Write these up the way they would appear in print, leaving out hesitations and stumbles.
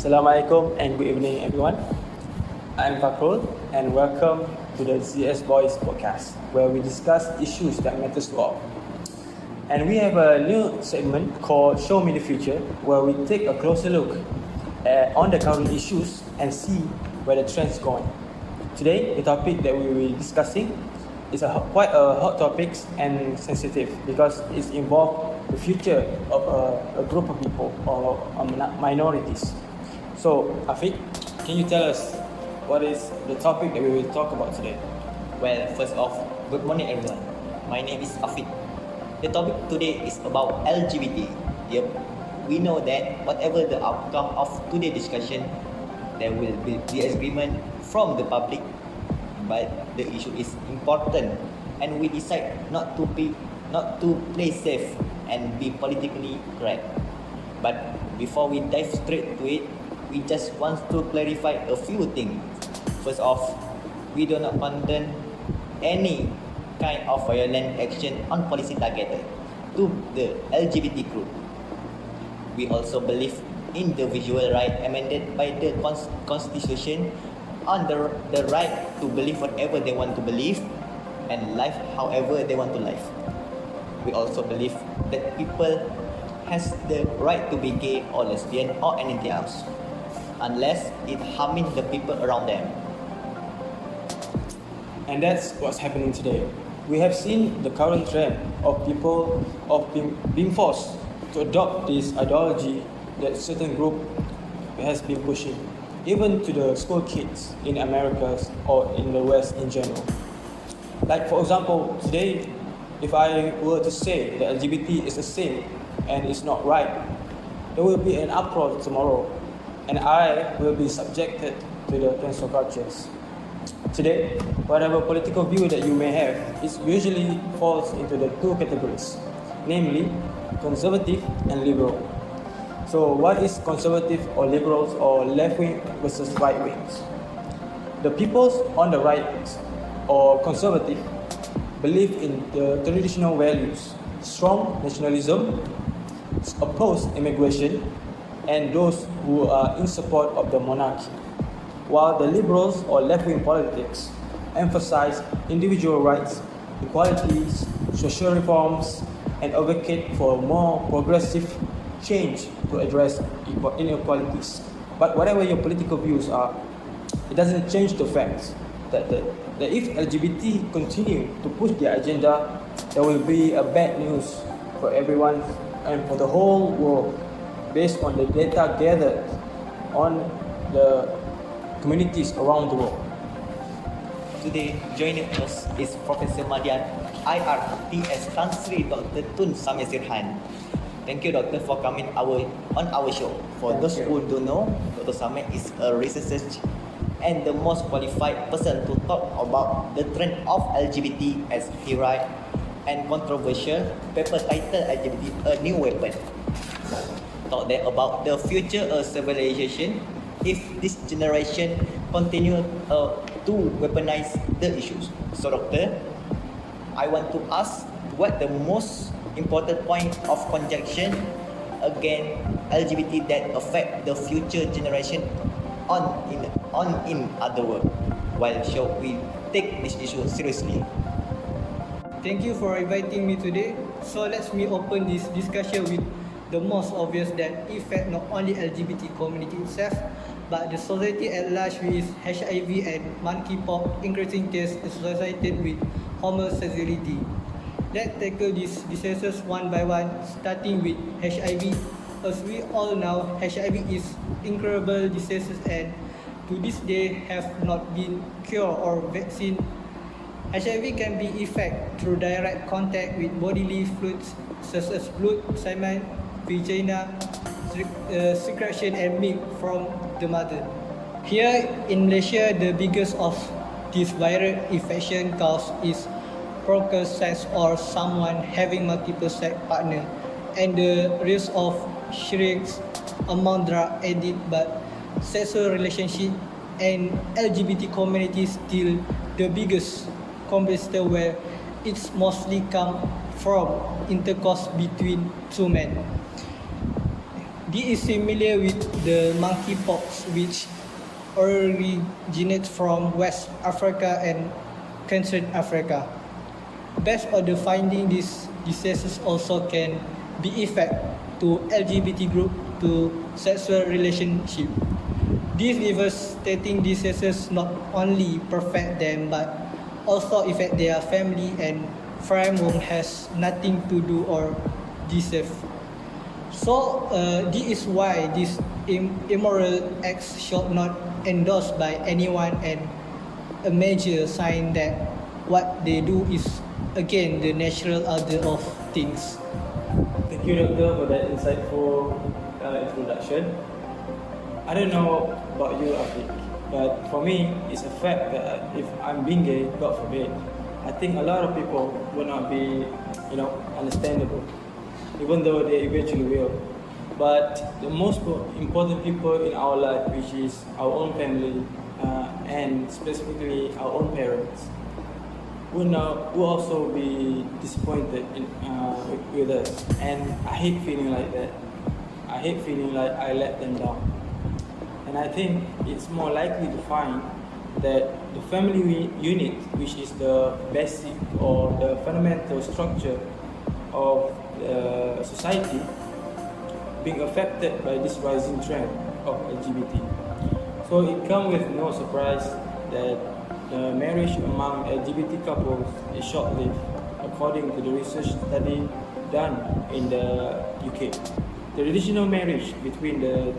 Assalamualaikum and good evening everyone. I'm Fakrul and welcome to the DCS Boys podcast where we discuss issues that matters to all. And we have a new segment called Show Me the Future where we take a closer look on the current issues and see where the trend is going. Today, the topic that we will be discussing is quite a hot topic and sensitive because it's involved the future of a group of people or minorities. So, Afiq, can you tell us what is the topic that we will talk about today? Well, first off, good morning everyone. My name is Afiq. The topic today is about LGBT. Yep, we know that whatever the outcome of today's discussion, there will be disagreement from the public, but the issue is important, and we decide not to play safe and be politically correct. But before we dive straight to it, we just want to clarify a few things. First off, we do not condone any kind of violent action on policy targeted to the LGBT group. We also believe individual right amended by the Constitution on the right to believe whatever they want to believe and live however they want to live. We also believe that people has the right to be gay or lesbian or anything else, unless it harming the people around them. And that's what's happening today. We have seen the current trend of people being forced to adopt this ideology that certain group has been pushing, even to the school kids in America or in the West in general. Like for example, today, if I were to say that LGBT is the same and it's not right, there will be an uproar tomorrow, and I will be subjected to the cancel cultures. Today, whatever political view that you may have, it usually falls into the two categories, namely conservative and liberal. So what is conservative or liberals or left wing versus right wings? The peoples on the right or conservative believe in the traditional values, strong nationalism, oppose immigration, and those who are in support of the monarchy. While the liberals or left-wing politics emphasize individual rights, equalities, social reforms, and advocate for more progressive change to address inequalities. But whatever your political views are, it doesn't change the fact that if LGBT continue to push their agenda, there will be a bad news for everyone and for the whole world based on the data gathered on the communities around the world. Today, joining us is Professor Madian, IRTS Tan Sri Dr. Tun Samyasirhan. Thank you, Doctor, for coming on our show. For those who don't know, Dr. Samir is a researcher and the most qualified person to talk about the trend of LGBT as he write and controversial paper titled LGBT A New Weapon. Talk there about the future of civilization if this generation continue to weaponize the issues. So Doctor, I want to ask what the most important point of conjunction against LGBT that affect the future generation in other world, while shall we take this issue seriously? Thank you for inviting me today. So let me open this discussion with the most obvious that affect not only LGBT community itself, but the society at large with HIV and monkeypox increasing case associated with homosexuality. Let's tackle these diseases one by one, starting with HIV. As we all know, HIV is incurable disease and to this day have not been cured or vaccine. HIV can be affected through direct contact with bodily fluids such as blood, semen, vagina, secretion and milk from the mother. Here in Malaysia, the biggest of this viral infection cause is broker sex or someone having multiple sex partner, and the risk of shrinks among drug addict but sexual relationship and LGBT community still the biggest competitor where it's mostly come from intercourse between two men. This is similar with the monkeypox, which originates from West Africa and Central Africa. Based on the finding, these diseases also can be effect to LGBT group to sexual relationship. These devastating diseases not only affect them but also affect their family and friend who has nothing to do or deserve. So this is why this immoral acts should not endorsed by anyone and a major sign that what they do is again the natural order of things. Thank you, Doctor, for that insightful introduction. I don't know about you, Afiq, but for me, it's a fact that if I'm being gay, God forbid, I think a lot of people will not be, understandable, even though they eventually will. But the most important people in our life, which is our own family, and specifically our own parents, will also be disappointed with us. And I hate feeling like that. I hate feeling like I let them down. And I think it's more likely to find that the family unit, which is the basic or the fundamental structure of the society, being affected by this rising trend of LGBT. So it comes with no surprise that the marriage among LGBT couples is short-lived, according to the research study done in the UK. The traditional marriage between the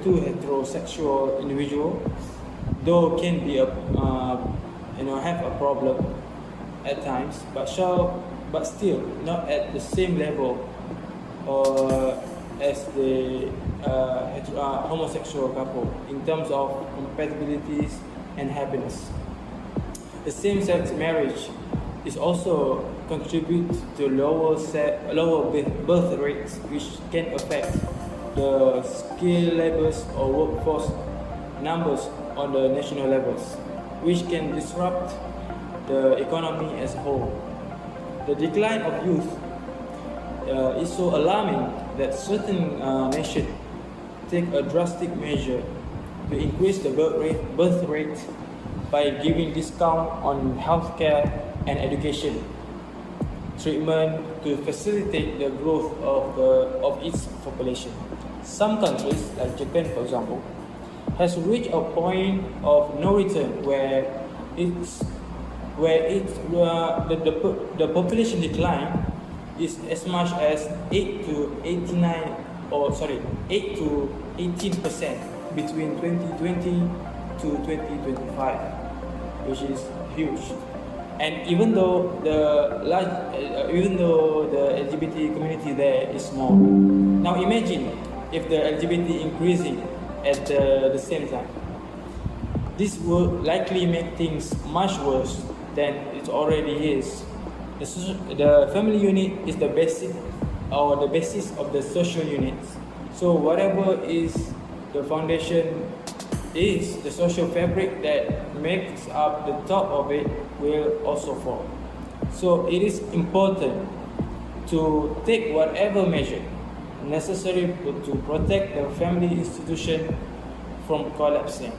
two heterosexual individuals, though can be have a problem at times, but still not at the same level as the homosexual couple in terms of compatibilities and happiness. The same-sex marriage is also contribute to lower birth rates, which can affect the skill levels or workforce numbers on the national levels, which can disrupt the economy as a whole. The decline of youth is so alarming that certain nations take a drastic measure to increase the birth rate by giving discount on healthcare and education treatment to facilitate the growth of its population. Some countries, like Japan for example, has reached a point of no return where the population decline is as much as 8 to 18% between 2020 to 2025, which is huge. And even though the LGBT community there is small, now imagine if the LGBT increasing at the same time. This will likely make things much worse than it already is. The family unit is the basis of the social units. So whatever is the foundation is the social fabric that makes up the top of it will also fall. So it is important to take whatever measure necessary to protect the family institution from collapsing,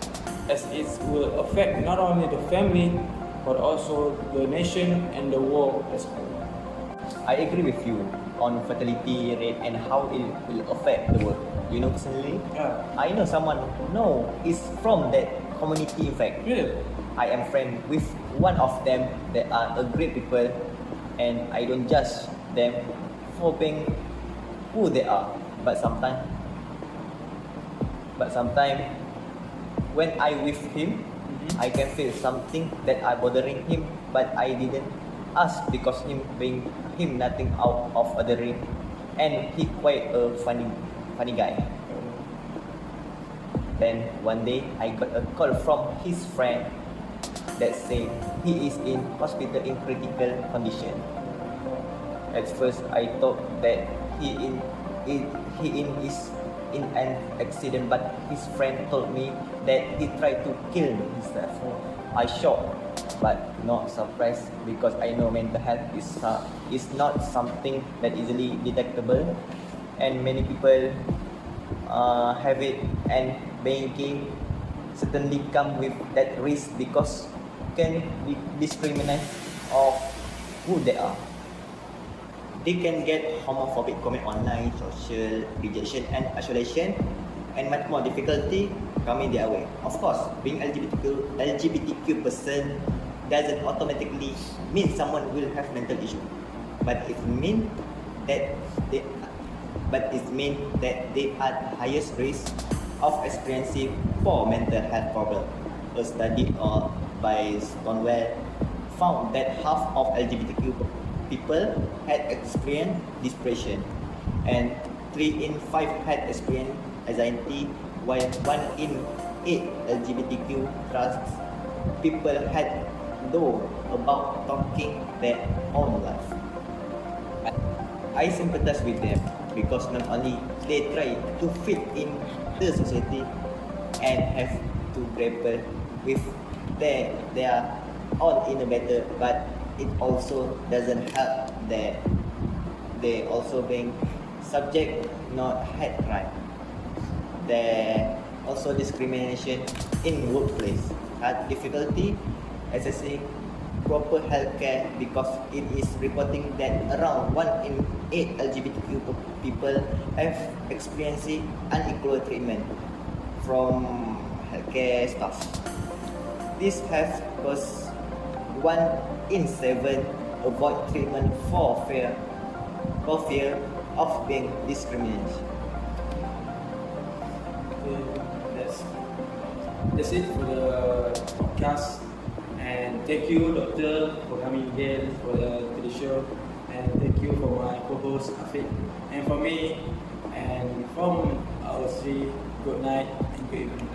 as it will affect not only the family but also the nation and the world as a whole. I agree with you on fertility rate and how it will affect the world. You know personally? Yeah. I know someone is from that community in fact. Really? I am friend with one of them that are a great people and I don't judge them for being who they are. But sometimes when I with him, I can feel something that are bothering him, but I didn't ask because him nothing out of othering, and he quite a funny guy. Then one day I got a call from his friend that said he is in hospital in critical condition. At first I thought that he is in an accident, but his friend told me that he tried to kill himself. I shocked, but not surprised because I know mental health is not something that easily detectable, and many people have it, and banking certainly come with that risk because can be discriminate of who they are. They can get homophobic comment online, social rejection and isolation, and much more difficulty coming their way. Of course, being LGBTQ person doesn't automatically mean someone will have mental issue, but it means that they are at highest risk of experiencing poor mental health problem. A study by Stonewall found that half of LGBTQ people had experienced depression, and 3 in 5 had experienced anxiety, while 1 in 8 LGBTQ trans people had though about talking their own life. I sympathize with them because not only they try to fit in the society and have to grapple with their own inner battle, but it also doesn't help that they also being subject not hate crime. There also discrimination in workplace, had difficulty accessing proper healthcare because it is reporting that around 1 in 8 LGBTQ people have experienced unequal treatment from healthcare staff. This has caused 1 in 7 avoid treatment for fear of being discriminated. Okay, that's it for the podcast. And thank you, Doctor, for coming again to the show. And thank you for my co-host, Afid. And for me, and from our three, good night and good evening.